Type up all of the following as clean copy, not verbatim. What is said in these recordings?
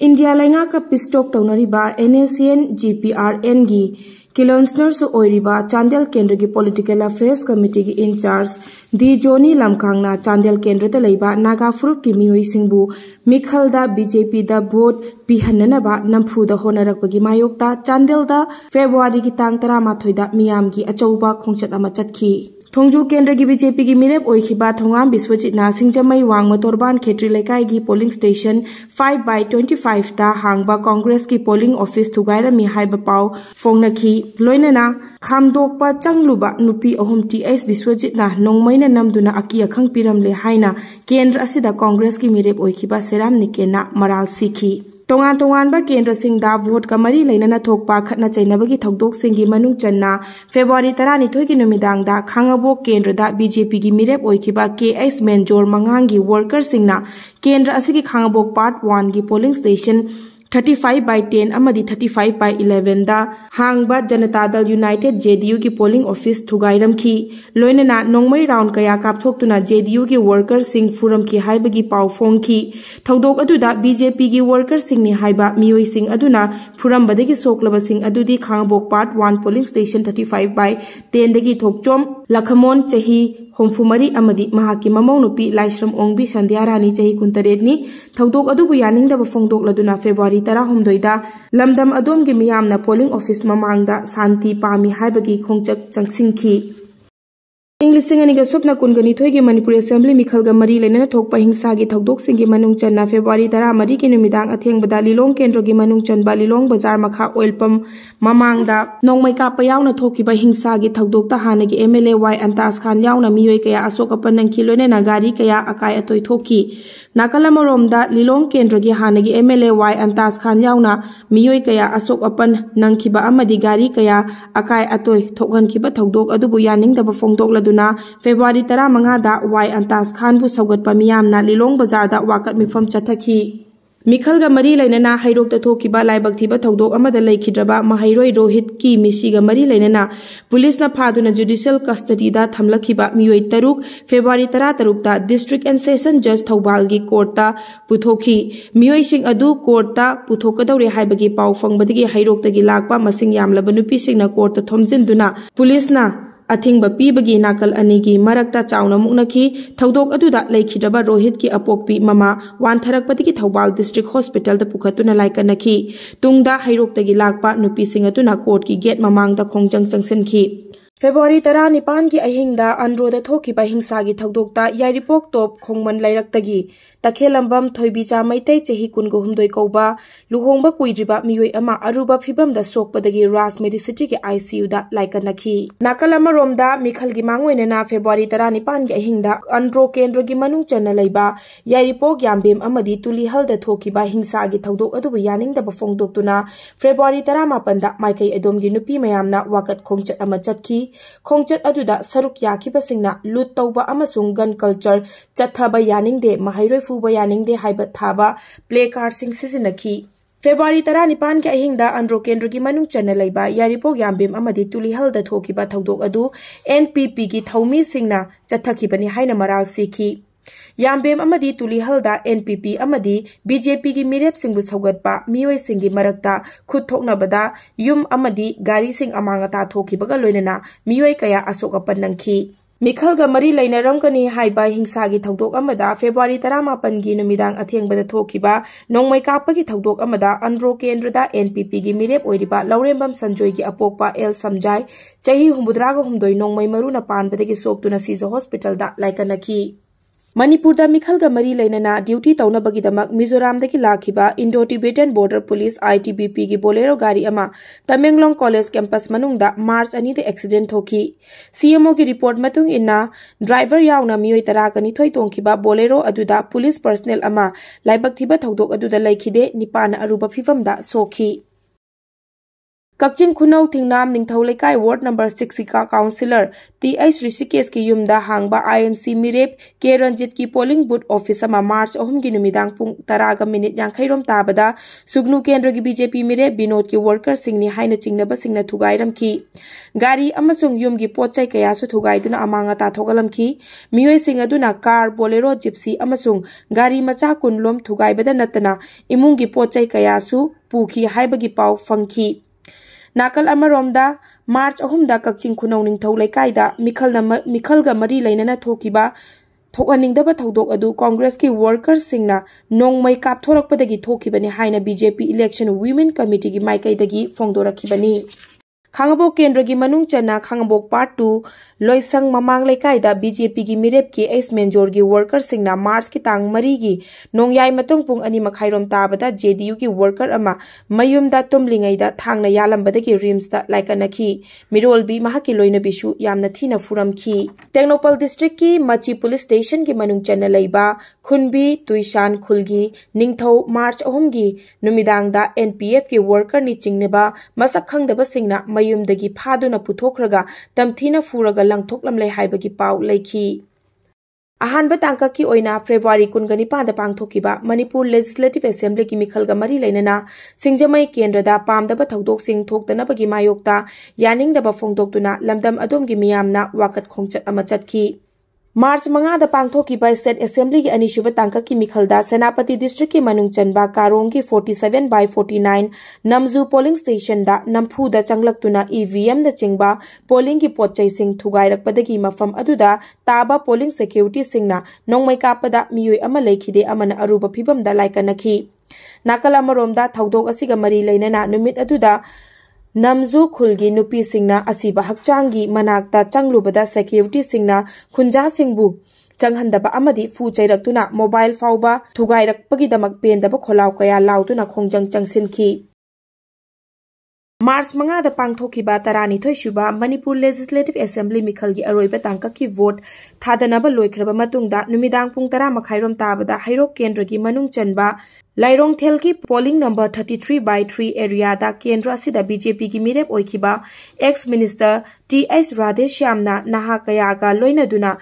India लैंगा का पिस्टोक तौनरिबा NACN GPRN गी किलोन्सनर सु ओइरिबा चांदेल केंद्र की पॉलिटिकल अफेयर्स कमिटी की इंचार्ज दी जोनी लमखांगना चांदेल केंद्र ता लैबा नागा फुरुप की मियोई सिंबु मिखलदा BJP दा वोट पिहन्ननबा नमफुदा होनरकपगी मायोक्ता चांदेल दा फेब्रुआरी की तांग 13 दा मियाम की अचौबा खोंचत अमा चतखी थोंजू केंद्र की BJP की मिरेप ओइखिबा थोंगाम बिस्वजितना सिंगजमई वांगमा तोरबान खेत्री लेकाई की पोलिंग स्टेशन 5/25 ता हांगबा कांग्रेस की पोलिंग ऑफिस थुगाइरमी हाइबा पाव फोंगनखी लोइनना खामदोकपा चंगलुबा नुपी अहुम TS बिस्वजितना नोंगमैना नमदुना अकी अखंग पिरमले हाइना केंद्र असिदा कांग्रेस की मिरेप ओइखिबा सेराम निकेना मराल सिखी तोंगान केंद्र सिंगदा वोट का मरी लेना थोकपा खतना चैनबगी थौदोक सिंगी मनुंग चन्ना फेब्रुआरी 12 की नुमिदांगदा खांगबोक केंद्र दा BJP की मिरेप ओइखिबा KS मेंजोर मंगांगी वर्कर सिंगना केंद्र असिगी खांगबोक पार्ट 1 की पोलिंग स्टेशन 35/10 अमदी 35/11 दा हांगबा जनता दल यूनाइटेड JDU की पोलिंग ऑफिस थुगाइरमखी लोइनना नोंगमई राउंड कया कापथोक्तुना JDU की वर्कर सिंग फुरम की हाइबगी पाव फोंखी थौदोक अदुदा BJP की वर्कर सिंग नि हाइबा मियोई सिंग अदुना फुरमबदगी सोक्लबा सिंग अदुदी खांगबोक पार्ट 1 पोलिंग स्टेशन 35/10 दगी थोकचोम लखमोन चही होमफुमरी अमदी महाकी ममौ नुपी लाइश्रम ओंगबी संध्या रानी चही 19 थौदोक अदुबु यानिंगदब फोंदोकलदुना फेब्रुआरी 13 दा लमदम अदोमगी मियामना पोलिंग ऑफिस ममांगदा शांति पामी हाइबगी खोंचक चंगसिंखी इंग्लिशिंग अनिगा सुपना कुनगनी थोइगी मणिपुर असेंबली मिखलगा मरी लेना थोकपा हिंसा की थौदोक सिंगी मनुंग चन्ना फेब्रुआरी 13 की नुमिदांग अथेंगबदा लिलोंग केंद्र की मनुंग चनबा लिलोंग बाजार मखा ऑयल पंप ममांगदा नोंगमै कापा यावना थोकिबा हिंसा की थौदोक ता हानगी MLA Y अंतास खान यावना मियोई कया अशोक अपनंखी लोइना गाड़ी कया अकाय अतोय थोकी नाकलमरोमदा लिलोंग केंद्र की हानगी MLA Y अंतास खान यावना मियोई कया अशोक अपन नंखिबा अमदी गाड़ी कया अकाय अतोय थोकहनखिबा थौदोक अदुबु यानिंगदबा फोंदोकलदुना फेब्रुआरी 15 दा Y अंतास खान बु सौगतपा मियामना लिलोंग बाजार दा वाकत मिफम चथखी मिखलगा मरी लेना हैरोक थोकिबा लाइबक थीबा थौदोक अमदा लेखिद्रबा महैरोई रोहित की मिसीगा मरी लेना पुलिस ना फादुना जुडिशियल कस्टडी दा थमलखिबा मियोई तरुक फेब्रुआरी 13 दा डिस्ट्रिक्ट एंड सेशन जज थौबाल की कोर्ट ता पुथोखी मियोई सिंग अदु कोर्ट ता पुथोकदौरे हाइबगी पाव फंगबदगी हैरोकतगी लाकपा मसिंग यामलबा नुपी सिंगना कोर्ट ता थोमजिनदुना पुलिस ना अथिंग पीबगी नाकल अनिगी मरकता चाउना मुकनखी थौदोक अदुदा लेखिद्रबा रोहित की अपोकपी ममा वानथरकपदगी थौबाल डिस्ट्रिक्ट हॉस्पिटल दा पुखतुना लाइकनखी तुंगदा हैरोकतगी लाकपा नुपी सिंग अदुना कोर्ट की गेट ममांगदा खोंजंग चंगसनखी फेब्रुआरी 19 की अहिंगदा अंड्रोदा थोकिबा हिंसा की थौदोकता यारिपोक टॉप खोंगमन लाइरक्तगी तखेलंबम थोइबीचा मैतै चही 19 कौबा लुहोंबा कुइद्रिबा मियोई अमा अरुबा फिबमदा सोकपदगी राज मेडिसिटी के ICU दा लाइकनखी नाकलमा रोमदा मिखलगी मांगोइनना फेब्रुआरी 19 की अहिंगदा अंड्रो केंद्र की मनुंग चन्ना लैबा यारिपोक यामबेम अमदी तुलिहलदा थोकिबा हिंसा की थौदोक अदुबु यानिंगदबा फोंदोक्तुना फेब्रुआरी 19 दा माइकै अदोमगी नुपी मयामना वाकत खोंचत अमा चतखी खोंचत अदुदा सरुक याखिबसिंगना लूट तौबा अमसुंग गन कल्चर चथबा यानिंगदे महैरोई फुबा यानिंगदे हाइबा थाबा प्ले कार्ड सिंग सिजिनखी फेब्रुआरी 19 के अहिंगदा अंड्रो केंद्र की मनुंग चन्ना लैबा यारिपोक यामबेम अमदी तुलिहलदा थोकिबा थौदोक अदु NPP की थौमी सिंगना चथखिबनी हाइना मराल सिखी यामबेम अमदी तुलिहलदा NPP अमदी BJP की मिरेप सिंगबु सौगतपा मियोई सिंगी मरकता खुद थोकनबदा युम अमदी गाड़ी सिंग अमांगता थोकिबगा लोइनना मियोई कया अशोक अपन नंखी मिखलगा मरी लेनरमकनी हाइबा हिंसा की थौदोक अमदा फेब्रुआरी 19 की नुमिदांग अथेंगबदा थोकिबा नोंगमै कापगी थौदोक अमदा अंड्रो केंद्रदा NPP की मिरेप ओइरिबा लौरेंबम संजोय की अपोकपा एल समजाय चही 63 नोंगमै मरुना पानबदगी सोक्तुना सीजा हॉस्पिटल दा लाइकनखी मणिपुर दा मिखलगा मरी लेना ड्यूटी तौनबगीदमक मिजोरामदगी लाखिबा Indo Tibetan border police ITBP की बोलेरो गाड़ी अमा तमेंगलोंग कॉलेज कैंपस मनुंगदा मार्च 2 दे एक्सीडेंट थोकी CMO की रिपोर्ट मतुंग इन्ना ड्राइवर यावना मियोई 12 तोंखिबा बोलेरो अदुदा पुलिस पर्सनल अमा लाइबक थिबा थौदोक अदुदा लेखिदे निपान अरुबा फिवमदा सोखी कक्चिंग खुनौ थिंगनाम निंगथौ लेकाई वार्ड नंबर 6 का काउंसिलर TH ऋषिकेश की युमदा हांगबा INC मिरेप के रंजित की पोलिंग बूथ ऑफिस मार्च 3 की नुमिदांग पुंग 10 मिनिट 50 रोम ताबदा सुगनु केंद्र की BJP मिरेप विनोद की वर्कर सिंह नि हाइना चिंगनबा सिंगना थुगाइरम की गाड़ी अमसुंग युम की पोचै कयासु थुगाइदुना अमांगा ताथोगलम की मियोय सिंह अदुना कार बोलेरो जिप्सी अमसुंग गाड़ी मचा कुनलोम थुगाइबदा नतना इमुंग की पोचै कयासु पुखी हाइबगी पाउ फंखी नाकल अमरोमदा मार्च 3 कक्चिंग खुनौ निंगथौ लेकाइदा मिखलगा मरी लेनना थोकिबा थोकनिंगदबा थौदोक अदु कांग्रेस की वर्कर्स सिंगना नोंगमै कापथोरकपदगी थोकिबने हाइना BJP इलेक्शन वुमेन कमिटी की माइकैदगी फोंदोरखिबनी खांगबोक केंद्र की मनुंग चना खांगबोक पार्ट 2 लोइसंग ममांग लेकाइदा BJP की मिरेप की एस मेंजोर की वर्कर सिंगना मार्च की तांग मरी की नोंगयाई मतुंग पुंग अनि मखाइरोम ताबदा JDU की वर्कर अमा मयुमदा तुमलिंगैदा थांगना यालंबदगी रिम्सदा लाइकनखी मिरोलबी महाकी लोइनबिसु यामना थीना फुरमखी टेक्नोपल डिस्ट्रिक्ट की मची पुलिस स्टेशन की मनुंग चना लेबा खुनबी तुइशान खुलगी निंगथौ मार्च 3 की नुमिदांगदा NPF की वर्कर नि चिंगनेबा मसक खंगदबा सिंगना मयुमदगी फादुना पुथोखरगा तमथीना फुरगा लंगथोकलमले हाइबगी पाउ लेखी अहानबा तांका की ओइना फेब्रुआरी 19 पांगथोकिबा मणिपुर लेजिस्लेटिव असेंबली की मिखलगा मरी लेनना सिंगजमई केंद्रदा पामदबा थौदोक सिंग थोक्तनबगी मायोक्ता यानिंगदबा फोंदोक्तुना लमदम अदोमगी मियामना वाकत खोंगचत अमा चतकी मार्च 5 पांगथोकिबा स्टेट असेंबली की अनिसुबा तांका की मिखलदा सेनापति डिस्ट्रिक्ट की मनुंग चनबा कारोंग की 47/49 नमजू पोलिंग स्टेशन दा नमफुदा चंगलक्तुना EVM दा चिंगबा पोलिंग की पोचै सिंग थुगाइरकपदगी मफम अदुदा ताबा पोलिंग सिक्योरिटी सिंगना नोंगमै कापदा मियोय अमा लेखिदे अमना अरुबा फिबमदा लाइकनखी नाकल अमरोमदा थौदोक असिगा मरी लेनना नुमित अदुदा नमजू खुलगी नुपी सिंगना असीबा हक्चांगी मनाक्ता चंगलुबदा सिक्योरिटी सिंगना खुंजा सिंगबु चंगहंदबा अमदी फू चैरक्तुना मोबाइल फाउबा थुगाइरकपगिदमक पेंदबा खोलाव कया लाउदुना खोंजंग चंगसिनखी मार्च 5 पांगथोकिबा 12 सुबा मणिपुर लेजिस्लेटिव असेंबली मिखलगी अरोइबा तांका की वोट थादनबा लोइख्रबा मतुंगदा नुमिदांग पुंग 10 मखाइरोम ताबदा हैरोक केंद्र की मनुंग चनबा लाइरोंगथेल की पोलिंग नंबर 33/3 एरिया दा केंद्र असिदा BJP की मिरेप ओइखिबा एक्स मिनिस्टर TH राधेश्यामना नहा कयागा लोइनदुना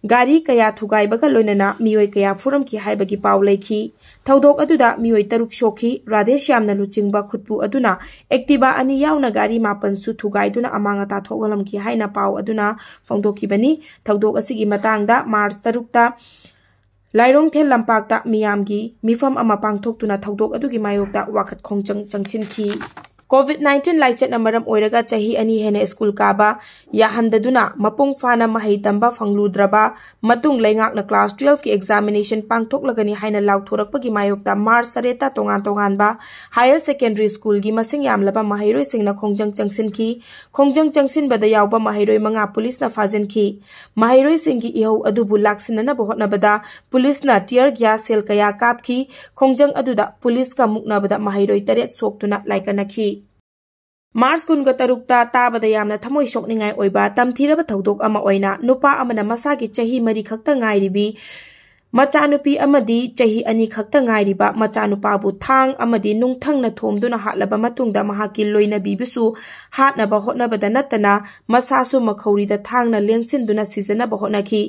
गाड़ी कया थुगाइबगा लोइनना मियोय कया फुरम की हाइबगी पाउ लेखी थौदोक अदुदा मियोय तरुक सोखी राधेश्यामना लुचिंगबा खुटपु अदुना एक्टिवा अनि यावना गाड़ी मापन सु थुगाइदुना अमांगा ताथोगलम की हाइना पाउ अदुना फोंदोकिबनी थौदोक असिगी मतांगदा मार्च 3 ता लाइरोंगथेल लंपाक्ता मियामगी मिफम अमा पांगथोक्तुना थौदोक अदुगी मायोक्ता वाखत खोंजंग चंगसिनखी COVID-19 लाइचत नमरम ओइरगा चाही अनि हेने स्कूल काबा याहंददुना मपुंग फाना महै तंबा फंगलुद्रबा मतुंग लेंगाकना क्लास 12 की एग्जामिनेशन पांगथोकलगनी हाइना लाउथोरकपगी मायोक्ता मार्च 3 तोंगान तोंगानबा हायर सेकेंडरी स्कूल की मसिंग यामलबा महैरोय सिंगना खोंजंग चंगसिनखी खोंजंग चंगसिनबदा यावबा महैरोय मंगा पुलिसना फाजिनखी महैरोय सिंगी इहौ अदुबु लाक्सिनना बहोतनबदा पुलिसना टियर गैस सेल कया कापखी खोंजंग अदुदा पुलिस का मुकनबदा महैरोय 3 सोक्तुना लाइकनखी मार्च 23 ताबदा यामना थमोय सोकनिंगाय ओइबा तमथीरबा थौदोक अमा ओइना नुपा अमना मसागी चाही मरी खक्ता ngairibi मचानुपी अमदी चाही अनि खक्ता ngairiba मचानुपाबु थांग अमदी नुंगथंगना थोमदुना हातलबा मतुंगदा महाकी लोइनबीबसु हातनबा होतनबदा नतना मसासु मखौरीदा थांगना लेंसिनदुना सिजनबा होतनखी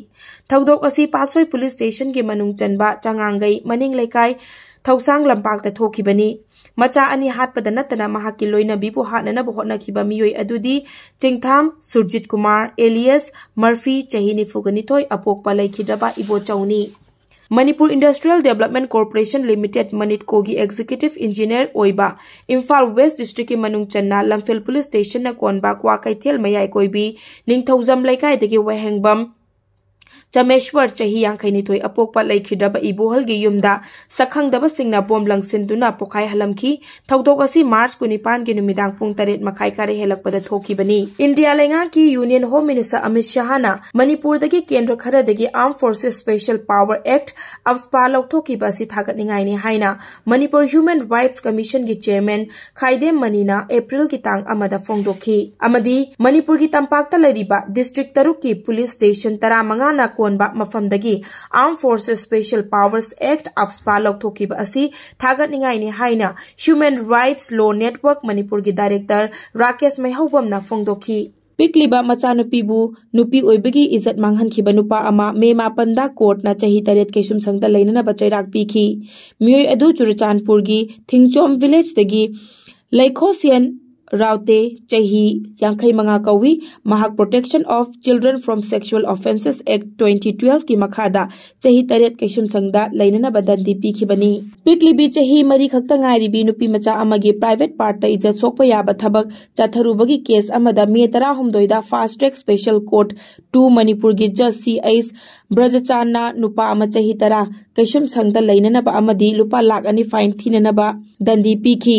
थौदोक असि पासोय पुलिस स्टेशन के मनुंग चनबा चंगांगै मनिंग लेकाय थौसांग लंपाक्ता थोखिबनी मचा अनि हातपदा नतना महाकी लोइनबीबु हातननबा होतनखिबा मियोय अदुदी चिंगथाम सुरजित कुमार एलियस मर्फी चाही 92 अपोकपा लेखिद्रबा इबोचौनी Manipur industrial development corporation limited मनिटको की एग्जीक्यूटिव इंजीनियर ओइबा इम्फाल वेस्ट डिस्ट्रिक्ट की मनुंग चन्ना लंफेल पुलिस स्टेशन न कोनबा क्वाकैथेल मयाय कोइबी निंगथौजम लेकायदगी वहेंगबम चमेश्वर चाही 52 अपोकपा लेखिद्रबा इबोहलगी युमदा सखंगदबा सिंगना बोम लंगसिनदुना पोखाय हलमखी थौदोक असि मार्च 19 की नुमिदांग पुंग 3 मखाय कारे हेलकपदा थोखिबनी इंडिया लेंगा की यूनियन होम मिनिस्टर अमित शाहना मणिपुरदगी केंद्र खरदगी armed forces special power act AFSPA लौथोखिबा असि थागतनिंगायनि हाइना मणिपुर ह्यूमन राइट्स कमीशन की चेयरमैन खाइदेम मनीना अप्रैल की तांग अमदा फोंदोखी अमदी मणिपुर की तंपाक्ता लरिबा डिस्ट्रिक्ट 3 की पुलिस स्टेशन 15 ना कोनबा मफमदगी armed forces special powers act AFSPA लौथोखिबा असि थागतनिंगाइनि हाइना human rights law network Manipur की डायरेक्टर राकेश मैहौबमना फोंदोखी पिकलिबा मचानुपीबु नुपी ओइबगी इज्जत मांगहनखिबा नुपा अमा मे मापनदा कोर्टना चही तरेत केसुम संगदा लैनना चैराक पीखी मियोय अदु चुरचानपुरगी थिंगचोम विलेज दगी लैखोसियन राउते चही यांखई मंगा कौवी महाक protection of children from sexual offences act 2012 की मखादा चही तरेत केसुम संगदा लैनना बदंदी पीखिबनी पिकलिबी चही मरी खक्ता ngairibi नुपी मचा अमगी प्राइवेट पार्ट इज्जत सोकपा याबा थबक चाथरुबगी केस अमदा मे 13 दा fast track special court 2 Manipur की जज CIS ब्रजचाना नुपा अमा चही तरा कैसुम संगदा लैननबा अमदी लुपा लाख अनि फाइन थीननबा दंदी पीखी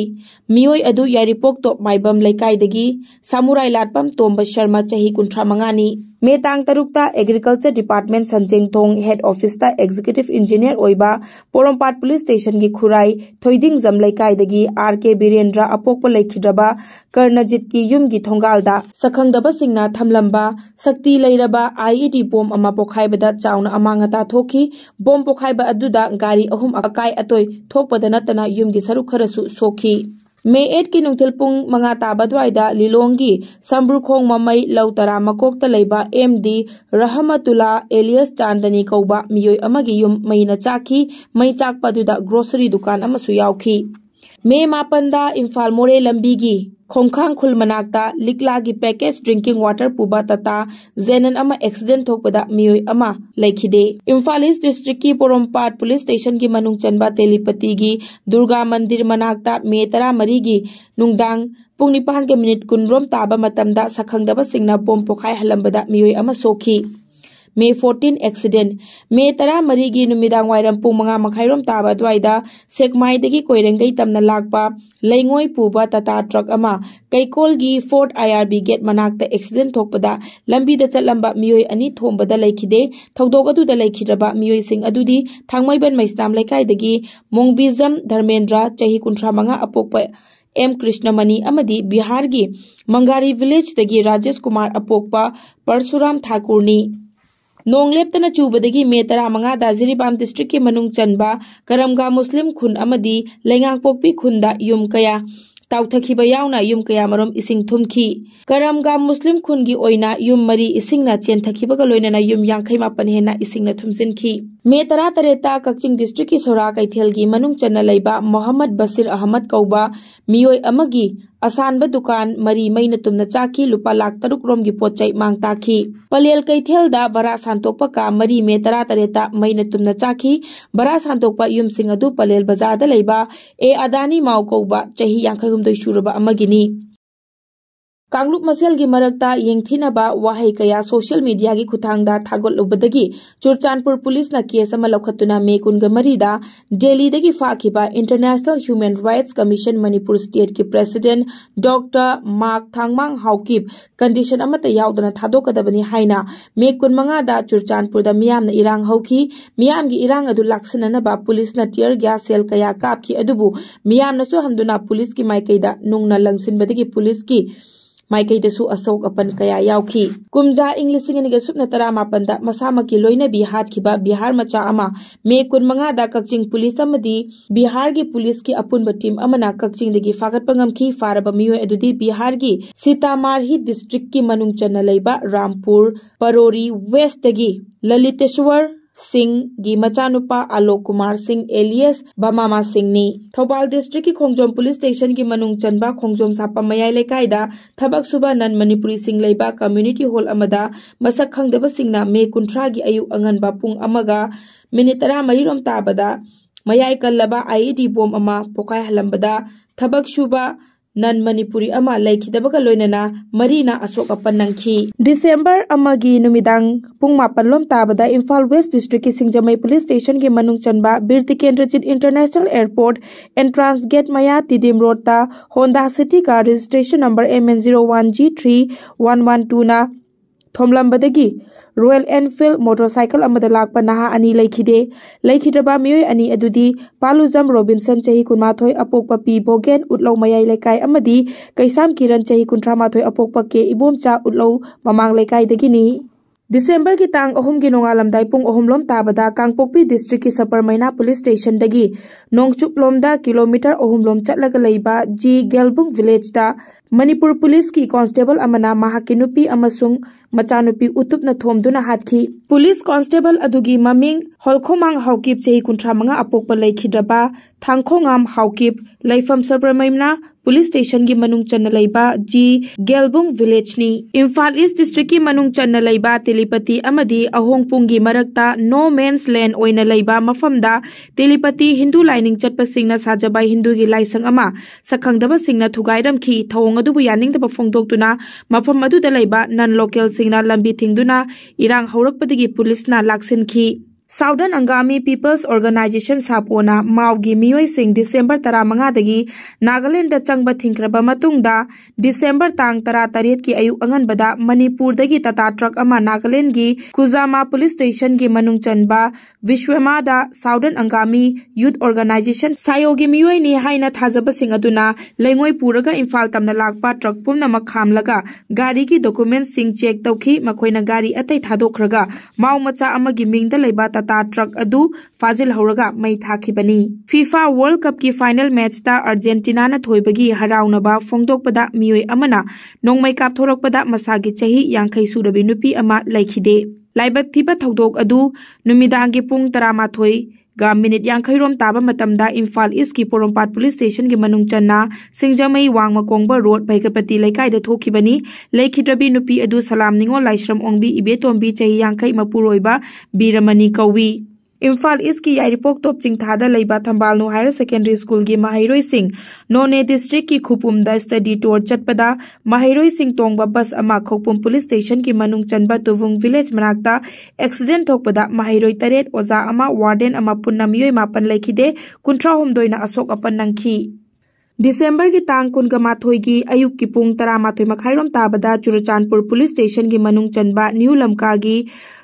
मियोय अदु यारिपोक टॉप माइबम लैकाइदगी सामुराई लाटपम तोंबा शर्मा चही 35 मे तांग तरुकता agriculture department Sanjenthong head office ता एग्जीक्यूटिव इंजीनियर ओइबा पोरोमपाट पुलिस स्टेशन की खुराई थोइदिंग जम लैकाइदगी RK बीरेंद्र अपोकप लैखिद्रबा कर्णजित की युम की थोंगालदा सखंगदबा सिंगना थमलंबा शक्ति लैरबा IED बोम अमा पोखाइबदा चाउना अमांगता थोखी बोम पोखाइबा अदुदा गाड़ी अहुम अकाई अतोय थोकपदा नतना युम की सरुक खरसु सोखी मे 8 की नुंथिल पुंग मंगा ताबदवाइदा लिलोंगी संब्रुखोंग ममई लौतरा मकोकता लैबा MD रहमतुल्ला एलियस चांदनी कौबा मियोय अमगी युम मैना चाखी मै चाकपदुदा ग्रोसरी दुकान अमसु यावखी मे 9 इम्फाल मोरे लंबीगी खोंखांग खुल मनाक्ता लिकलागी पैकेज ड्रिंकिंग वाटर पुबा तता जेनन अमा एक्सीडेंट थोकपदा मियोय अमा लैखिदे इम्फाल ईस्ट डिस्ट्रिक्ट की पोरोमपाट पुलिस स्टेशन की मनुंग चनबा तेलीपति की दुर्गा मंदिर मनाक्ता मे 13 की नुंगदांग पुंग 9 के मिनट 10 ताबा मतमदा सखंगदबा सिंगना बोम पोखाय हलंबदा मियोय अमा सोखी मे 14 एक्सीडेंट मे 13 की नुमिदांग वायरम पुंग 5 मखाइरोम ताबा द्वाइदा सेकमाइदगी कोइरंगई तमना लाकपा लैंगोय पुबा तता ट्रक अमा कैकोल की फोर्ट IRB गेट मनाक्ता एक्सीडेंट थोकपदा लंबीदा चलंबा मियोय अनि थोंबदा लैखिदे थौदोक अदुदा लैखिद्रबा मियोय सिंग अदुदी थांगमैबन मैस्नाम लैकाइदगी मोंगबिजम धर्मेंद्र चही 35 अपोकपा M कृष्णमणि अमदी बिहार की मंगारी विलेज दगी राजेश कुमार अपोकपा परशुराम ठाकुरनी नोंग लेप्तना चूबदगी मे 15 दा जिरीबाम डिस्ट्रिक्ट के मनुंग चनबा करमगा मुस्लिम खुन अमदी लेंगांगपोकपी खुनदा युम कया ताउथखिबा यावना युम कया मरोम इसिंग थुमखी करमगा मुस्लिम खुन की ओइना युम मरी इसिंगना चेनथखिबगा लोइनना युम 58 हेना इसिंगना थुमसिनखी मे 13 कक्चिंग डिस्ट्रिक्ट की सोरा कैथेल की मनुंग चन्ना लैबा मोहम्मद बशीर अहमद कौबा मियोय अमगी असानबा दुकान मरी मैना तुमना चाकी लुपा लाख 3 रोम की पोचै मांगताखी पलेल कैथेलदा बरा सांतोकपा का मरी मे 13 मैना तुमना चाकी बरा सांतोकपा युम सिंग अदु पलेल बाजारदा लैबा ए अदानी माव कौबा चही 52 सुरबा अमगिनी कांगलुप मसेल की मरकता येंगथीनबा वाहै कया सोशल मीडिया की खुथांगदा थागोलुबदगी चुरचानपुर पुलिस ना केस अमा लौखतुना मे 19 दिल्ली दगी फाखिबा international human rights commission Manipur state की president doctor Mark Thangmang Haokip condition अमता यावदना थादोकदबनी हाइना मे 15 दा चुरचानपुर दा मियामना इरांग हौखी मियाम की इरांग अदु लाक्सननबा पुलिस ना टियर गैस सेल कया कापखी अदुबु मियामना सु हमदुना पुलिस की माइकैदा नुंगना लंगसिनबदगी पुलिस की माइकैदसु असोक अपन कया यावखी कुमजा इंग्लिशिंग निगे सुपना 13 दा मसामकी लोइनबी हातखिबा बिहार मचा अमा मे 15 दा कक्चिंग पुलिस अमदी बिहार की पुलिस की अपुनबा टीम अमना कक्चिंग दगी फागतपा ngamखी फारबा मियोय अदुदी बिहार की सीतामारही डिस्ट्रिक्ट की मनुंग चन्ना लैबा रामपुर परोरी वेस्ट दगी ललितेश्वर सिंह की मचानुपा आलोक कुमार सिंह एलियस बमामा सिंहनी थौबाल डिस्ट्रिक्ट की खोंजोम पुलिस स्टेशन की मनुंग चनबा खोंजोम सापा मयाय लेकाइदा थबक सुबा नन मणिपुरी सिंह लैबा कम्युनिटी हॉल अमदा मसक खंगदबा सिंगना मे 19 की अयु अंगनबा पुंग अमगा मिनिट 13 रोम ताबदा मयाय कल्लबा IED बोम अमा पोखाय हलंबदा थबक सुबा नन मणिपुरी अमा लैखिदबगा लोइनना मरीना अशोक अपन नंखी दिसंबर अमगी नुमिदांग पुंग 9 लोम ताबदा इम्फाल वेस्ट डिस्ट्रिक्ट की सिंगजमई पुलिस स्टेशन के मनुंग चनबा बीर Tikendrajit international airport entrance gate मया टिडिम रोड ता होंडा सिटी का रजिस्ट्रेशन नंबर MN01G3112 ना थोमलंबदगी रॉयल एनफील्ड मोटरसाइकिल अमदा लाकपा नहा अनि लैखिद्रबा मियोय अनि अदुदी पालुजम रोबिन्सन चही 19 अपोकपा पी बोगेन उतलौ मयाय लेकाय अमदी कैसाम किरण चही 38 अपोकपा के Ibomcha उतलौ ममांग लेकाय दगिनी December ki tang ahum gi nongalamdai pung ahumlom tabada Kangpokpi district ki Saparmaina police station dagi Nongchuplomda kilometer ahumlom chatlaga leiba G Gelbung village da Manipur police ki constable amana mahaki nupi amasung machanupi utupna thomduna hatkhi police constable adugi maming holkhomang haukip chehi kunthra manga apokpa leikhidaba thangkhongam haukip leifam Saparmaina police station gi manung channa leiba G Gelbung village ni Imphal East district ki manung channa leiba Telipati amadi ahongpung gi marakta no man's land oina leiba mafamda Telipati Hindu lining chatpa singna sajabai Hindu gi laisang ama sakhangdaba singna thugairam khi thawong adubu yaningdaba phongdoktuna mafam aduda leiba non local singna lambi thingduna irang haurakpadagi police na laksin khi Southern Angami People's Organization Sapona Maugi Miyoi Singh December 15 dagi Nagaland da changba thingkraba matungda December tang 18 ki ayuk anganbada Manipur dagi tata truck ama Nagaland gi Kuzama Police Station gi manung chanba Vishwama da Southern Angami Youth Organization Sayogi Miyoi ni haina thajaba sing aduna lengoi puraga Imphal tamna lakpa truck pumna makhamlaga gari ki documents sing check tawkhi makoina gari atai thadokraga mau macha amagi mingda leiba tata truck adu fazil horaga mai thakibani FIFA World Cup ki final match ta Argentina na thoibagi haraunaba phongdokpada miyoi amana nongmai kap thorakpada masagi chahi 50 surabi nupi ama laikhide laibak thiba thodok adu numidangi pung 13 ga minute 50 rom taba matamda Imphal East ki Porompat police station gi manung channa Singjamai Wangmakongba road Baigapati laikai da thokibani laikhidrabi nupi adu salam ningo laisram ongbi ibetombi chahi 50 mapuroiba Biramani kawi Imphal East ki Yairipok top chingthada leiba Thambalnu Higher Secondary School gi Mahairoi Singh None district ki Khupumda study tour chatpada Mahairoi Singh tongba bus ama Khopum police station ki manung chanba Tuvung village manakta accident thokpada Mahairoi taret oza ama warden ama punna miyoi mapan laikhide kunthra homdoina asok apan nangkhi December ki tang kun ga mathoi gi ayuk ki pung 13 makhairom tabada Churachandpur police station gi manung chanba New Lamka gi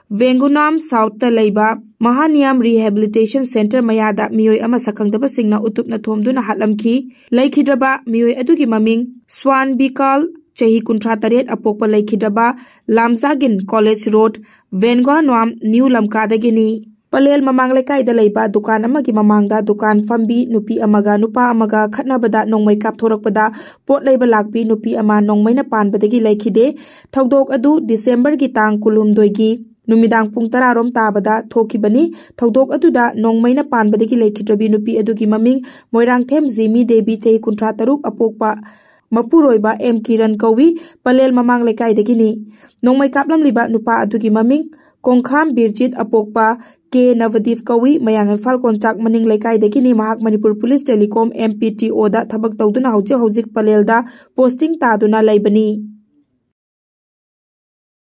Vengunam South ta leiba Mahaniyam Rehabilitation Center mayada miyoi ama sakhangdaba singna utupna thomduna hatlamki laikhidraba miyoi adugi maming Swan Bikal chahi kunthra taret apokpa laikhidraba Lamzagin College Road Vengunam New Lamka dagini Palel mamang lekai da leiba dukan amagi mamangda dukan fambi nupi amaga nupa amaga khatnabada nongmai kap thorakpada pot leiba lakpi nupi ama nongmai na panbadagi laikhide thogdok adu December gi tang kulumdoi gi Numidang pung 10 rom tabada thokibani thodok aduda nongmaina panbadagi laikhidrabi nupi adugi maming Moirangthem Jimi Devi chahi kunthra taruk apokpa mapuroiba M Kiran kawi palel mamang lekai dagini nongmai kaplam liba nupa adugi maming Kongkham Birjit apokpa K Navadip kawi mayang Imphal konchak maning lekai dagini mahak Manipur Police Telecom MPTO da thabak tawduna hojik palel da posting taduna laibani